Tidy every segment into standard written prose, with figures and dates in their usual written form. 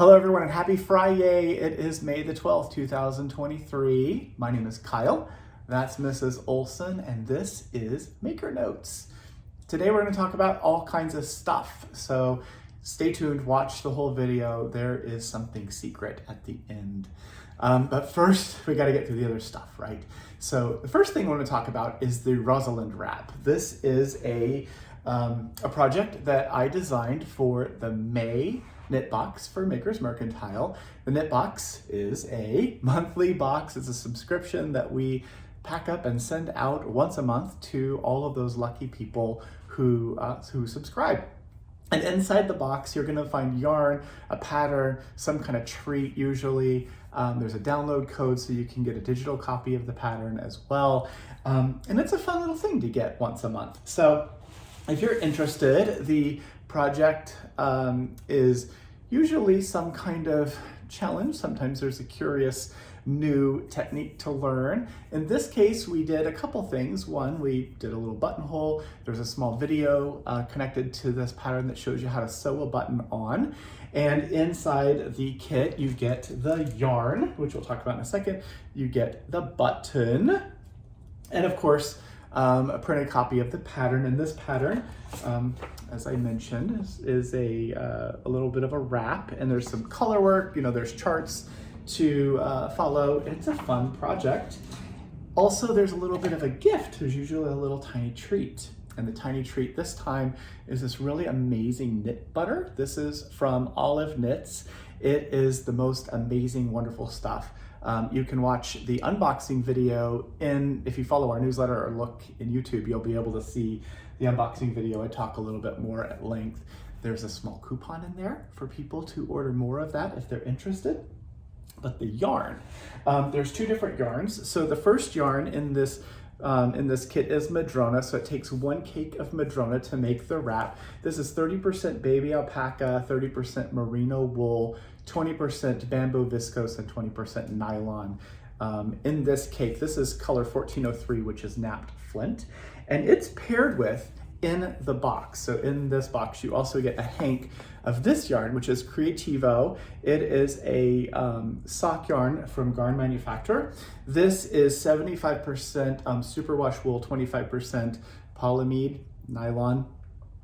Hello everyone and happy Friday. It is May the 12th, 2023. My name is Kyle. That's Mrs. Olson and this is Maker Notes. Today we're going to talk about all kinds of stuff. So stay tuned, watch the whole video. There is something secret at the end. But first we got to get through the other stuff, right? So the first thing I want to talk about is the Rosalind wrap. This is a project that I designed for the May knit box for Makers Mercantile. The knit box is a monthly box. It's a subscription that we pack up and send out once a month to all of those lucky people who subscribe. And inside the box, you're gonna find yarn, a pattern, some kind of treat usually. There's a download code so you can get a digital copy of the pattern as well. And it's a fun little thing to get once a month. So if you're interested, the project is usually some kind of challenge. Sometimes there's a curious new technique to learn. In this case, we did a couple things. One, we did a little buttonhole. There's a small video connected to this pattern that shows you how to sew a button on. And inside the kit, you get the yarn, which we'll talk about in a second. You get the button, and of course, a printed copy of the pattern. And this pattern, as I mentioned, is a little bit of a wrap, and there's some color work, there's charts to follow. It's a fun project. Also, there's a little bit of a gift. There's usually a little tiny treat. And the tiny treat this time is this really amazing knit butter. This is from Olive Knits. It is the most amazing, wonderful stuff. You can watch the unboxing video if you follow our newsletter or look in YouTube, you'll be able to see the unboxing video. I talk a little bit more at length. There's a small coupon in there for people to order more of that if they're interested. But the yarn, there's two different yarns. So the first yarn in this kit is Madrona. So it takes 1 cake of Madrona to make the wrap. This is 30% baby alpaca, 30% merino wool, 20% bamboo viscose, and 20% nylon. In this cake, this is color 1403, which is napped flint. And it's paired with in the box. So in this box, you also get a hank of this yarn, which is Creativo. It is a sock yarn from Garn Manufacturer. This is 75% superwash wool, 25% polyamide nylon.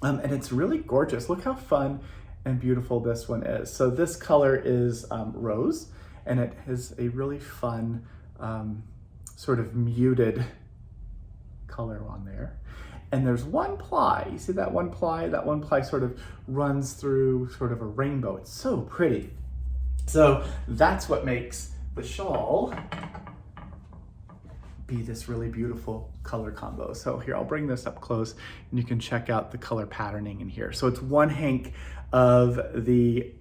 And it's really gorgeous. Look how fun and beautiful this one is. So this color is rose, and it has a really fun sort of muted color on there. And there's one ply. You see that one ply? That one ply sort of runs through sort of a rainbow. It's so pretty. So that's what makes the shawl be this really beautiful color combo. So here, I'll bring this up close and you can check out the color patterning in here. So it's one hank of the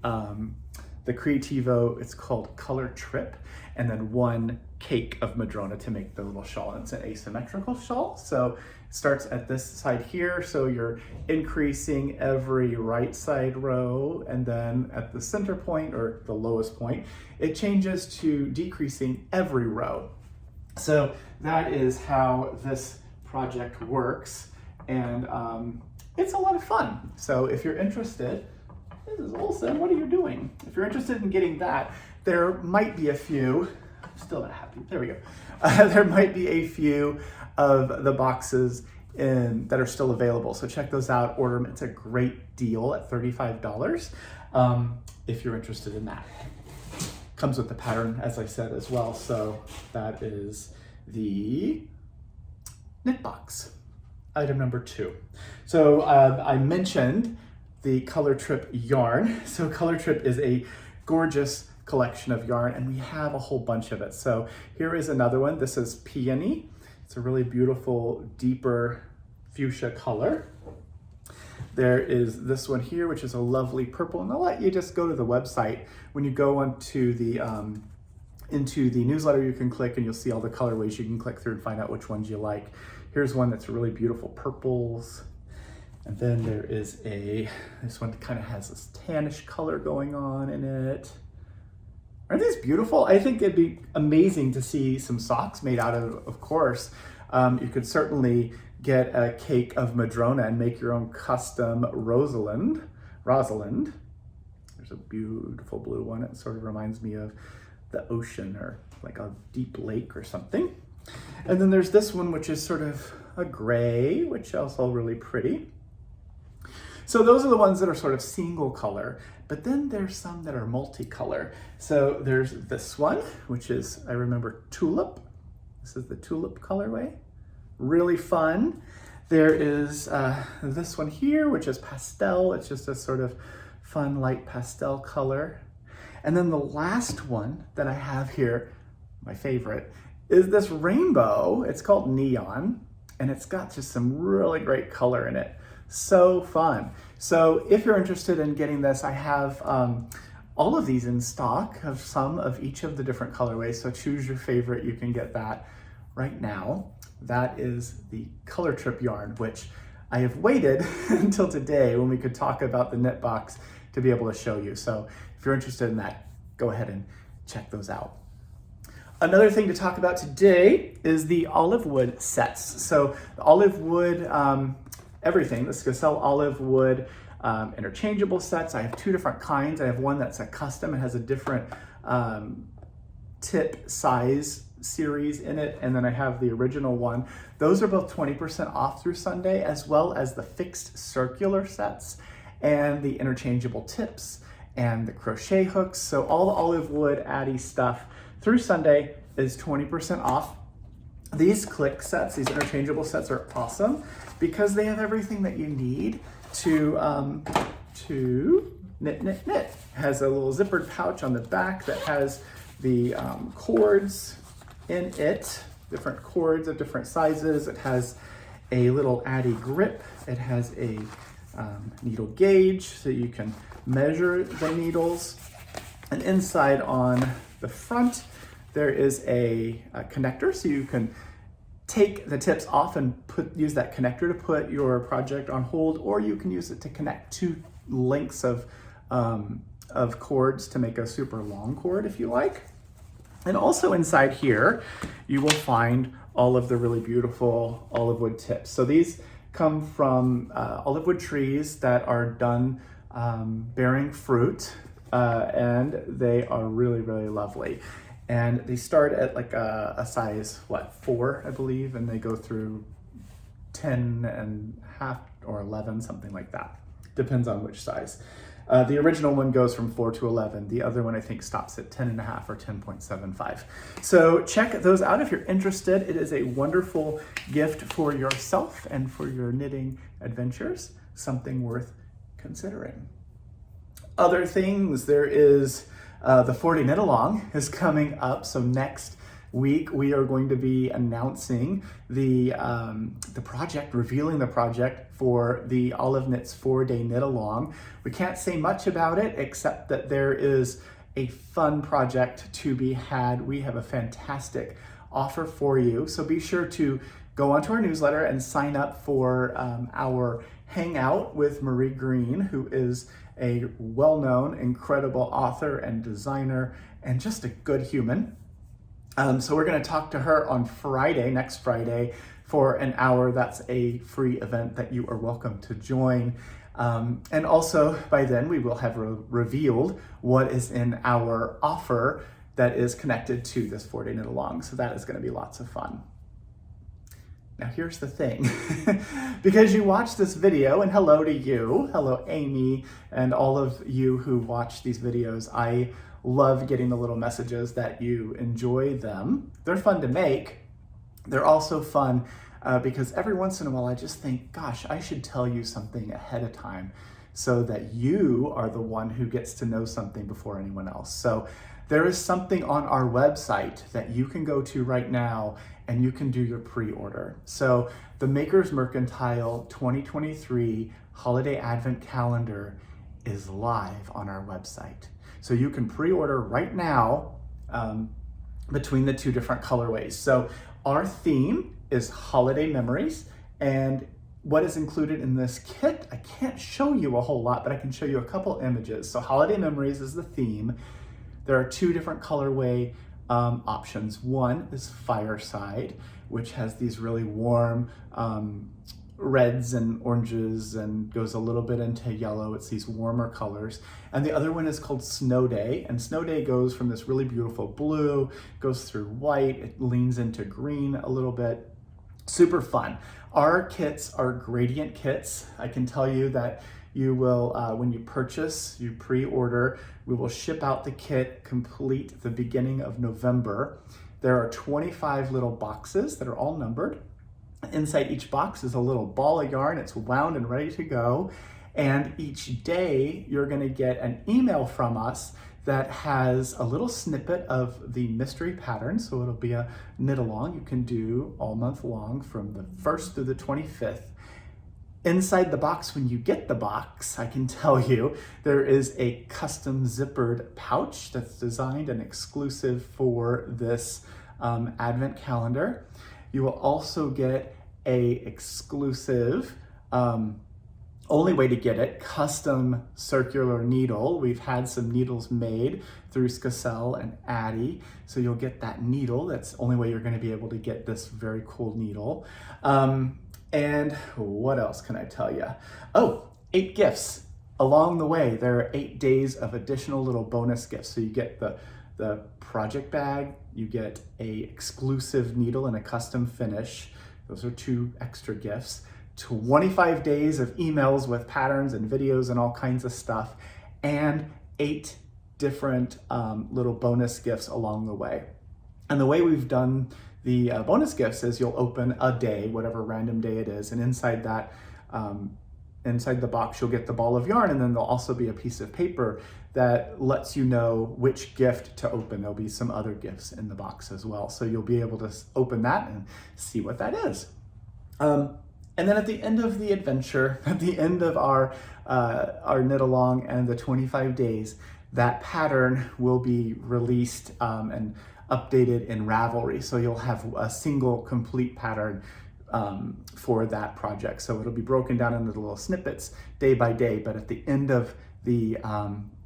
Creativo, it's called Color Trip, and then 1 cake of Madrona to make the little shawl. And it's an asymmetrical shawl. So it starts at this side here. So you're increasing every right side row, and then at the center point or the lowest point, it changes to decreasing every row. So that is how this project works. And it's a lot of fun. So if you're interested, Mrs. Olson, what are you doing? If you're interested in getting that, there might be a few, I'm still not happy, there we go. There might be a few of the boxes that are still available. So check those out, order them. It's a great deal at $35 if you're interested in that. Comes with the pattern, as I said, as well. So that is the knit box, item number 2. So I mentioned the Color Trip yarn. So Color Trip is a gorgeous collection of yarn, and we have a whole bunch of it. So here is another one. This is Peony. It's a really beautiful, deeper fuchsia color. There is this one here, which is a lovely purple, and I'll let you just go to the website. When you go into the newsletter, you can click and you'll see all the colorways. You can click through and find out which ones you like. Here's one that's really beautiful purples. And then there is this one that kind of has this tannish color going on in it. Aren't these beautiful? I think it'd be amazing to see some socks made out of course. You could certainly get a cake of Madrona and make your own custom Rosalind. There's There's a beautiful blue one. It sort of reminds me of the ocean or like a deep lake or something. And then there's this one, which is sort of a gray, which is also really pretty. So those are the ones that are sort of single color, but then there's some that are multicolor. So there's this one, which is, I remember, tulip. This is the tulip colorway. Really fun. There is this one here, which is pastel. It's just a sort of fun light pastel color. And then the last one that I have here, my favorite, is this rainbow. It's called Neon, and it's got just some really great color in it. So fun. So if you're interested in getting this, I have all of these in stock of some of each of the different colorways. So choose your favorite. You can get that right now. That is the Color Trip yarn, which I have waited until today when we could talk about the knit box to be able to show you. So if you're interested in that, go ahead and check those out. Another thing to talk about today is the olive wood sets. So the olive wood, everything. Let's go sell olive wood interchangeable sets. I have two different kinds. I have one that's a custom. It has a different tip size series in it, and then I have the original one. Those are both 20% off through Sunday, as well as the fixed circular sets and the interchangeable tips and the crochet hooks. So all the olive wood Addy stuff through Sunday is 20% off. These click sets, these interchangeable sets, are awesome because they have everything that you need to knit. It has a little zippered pouch on the back that has the cords in it, different cords of different sizes. It has a little Addy grip. It has a needle gauge so you can measure the needles. And inside on the front, there is a connector so you can take the tips off and use that connector to put your project on hold, or you can use it to connect two lengths of cords to make a super long cord if you like. And also inside here, you will find all of the really beautiful olive wood tips. So these come from olive wood trees that are done bearing fruit, and they are really, really lovely. And they start at like a size, 4, I believe, and they go through 10.5 or 11, something like that. Depends on which size. The original one goes from 4 to 11. The other one I think stops at 10.5 or 10.75. So check those out if you're interested. It is a wonderful gift for yourself and for your knitting adventures. Something worth considering. Other things, there is the 4-day knit along is coming up. So next week we are going to be announcing the project, revealing the project for the Olive Knits 4-day knit along. We can't say much about it except that there is a fun project to be had. We have a fantastic offer for you. So be sure to go onto our newsletter and sign up for our hangout with Marie Green, who is a well-known, incredible author and designer and just a good human. So we're going to talk to her on Friday, next Friday, for an hour. That's a free event that you are welcome to join. And also by then we will have revealed what is in our offer that is connected to this 4-day knit along. So that is going to be lots of fun. Now here's the thing, because you watch this video, and hello to you, hello Amy, and all of you who watch these videos. I love getting the little messages that you enjoy them. They're fun to make. They're also fun because every once in a while I just think, gosh, I should tell you something ahead of time so that you are the one who gets to know something before anyone else. So there is something on our website that you can go to right now and you can do your pre-order. So the Maker's Mercantile 2023 Holiday Advent Calendar is live on our website. So you can pre-order right now between the two different colorways. So our theme is Holiday Memories, and what is included in this kit, I can't show you a whole lot, but I can show you a couple images. So Holiday Memories is the theme. There are two different colorway options. One is Fireside, which has these really warm reds and oranges and goes a little bit into yellow. It's these warmer colors. And the other one is called Snow Day. And Snow Day goes from this really beautiful blue, goes through white, it leans into green a little bit. Super fun. Our kits are gradient kits. I can tell you that you will, when you purchase, you pre-order, we will ship out the kit complete at the beginning of November. There are 25 little boxes that are all numbered. Inside each box is a little ball of yarn. It's wound and ready to go. And each day you're going to get an email from us that has a little snippet of the mystery pattern. So it'll be a knit along you can do all month long from the 1st through the 25th. Inside the box, when you get the box, I can tell you, there is a custom zippered pouch that's designed and exclusive for this Advent calendar. You will also get a exclusive, only way to get it, custom circular needle. We've had some needles made through Skacel and Addie, so you'll get that needle. That's the only way you're going to be able to get this very cool needle. And what else can I tell you? Oh, 8 gifts. Along the way, there are 8 days of additional little bonus gifts. So you get the project bag, you get a exclusive needle and a custom finish. Those are 2 extra gifts. 25 days of emails with patterns and videos and all kinds of stuff, and 8 different little bonus gifts along the way. And the way we've done the bonus gifts is you'll open a day, whatever random day it is, and inside that, inside the box, you'll get the ball of yarn, and then there'll also be a piece of paper that lets you know which gift to open. There'll be some other gifts in the box as well. So you'll be able to open that and see what that is. And then at the end of the adventure, at the end of our knit along and the 25 days, that pattern will be released and updated in Ravelry. So you'll have a single complete pattern for that project. So it'll be broken down into little snippets day by day, but at the end of the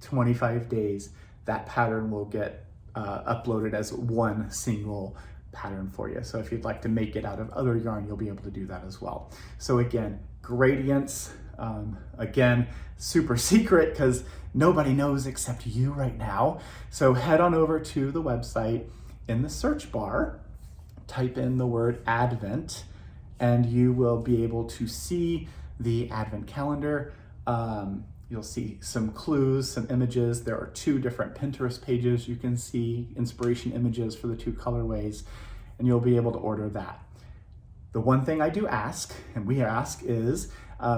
25 days, that pattern will get uploaded as one single pattern for you. So if you'd like to make it out of other yarn, you'll be able to do that as well. So again, gradients, again, super secret because nobody knows except you right now. So head on over to the website. In the search bar, type in the word Advent, and you will be able to see the Advent calendar. You'll see some clues, some images. There are 2 different Pinterest pages. You can see inspiration images for the 2 colorways, and you'll be able to order that. The one thing I do ask, and we ask, is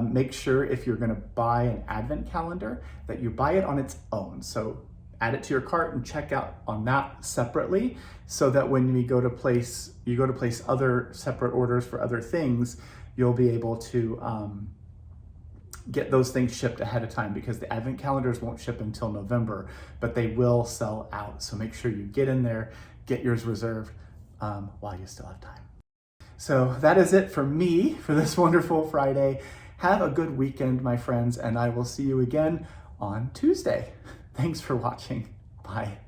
make sure if you're gonna buy an Advent calendar that you buy it on its own. So add it to your cart and check out on that separately, so that when you go to place other separate orders for other things, you'll be able to get those things shipped ahead of time, because the Advent calendars won't ship until November, but they will sell out. So make sure you get in there, get yours reserved while you still have time. So that is it for me for this wonderful Friday. Have a good weekend, my friends, and I will see you again on Tuesday. Thanks for watching. Bye.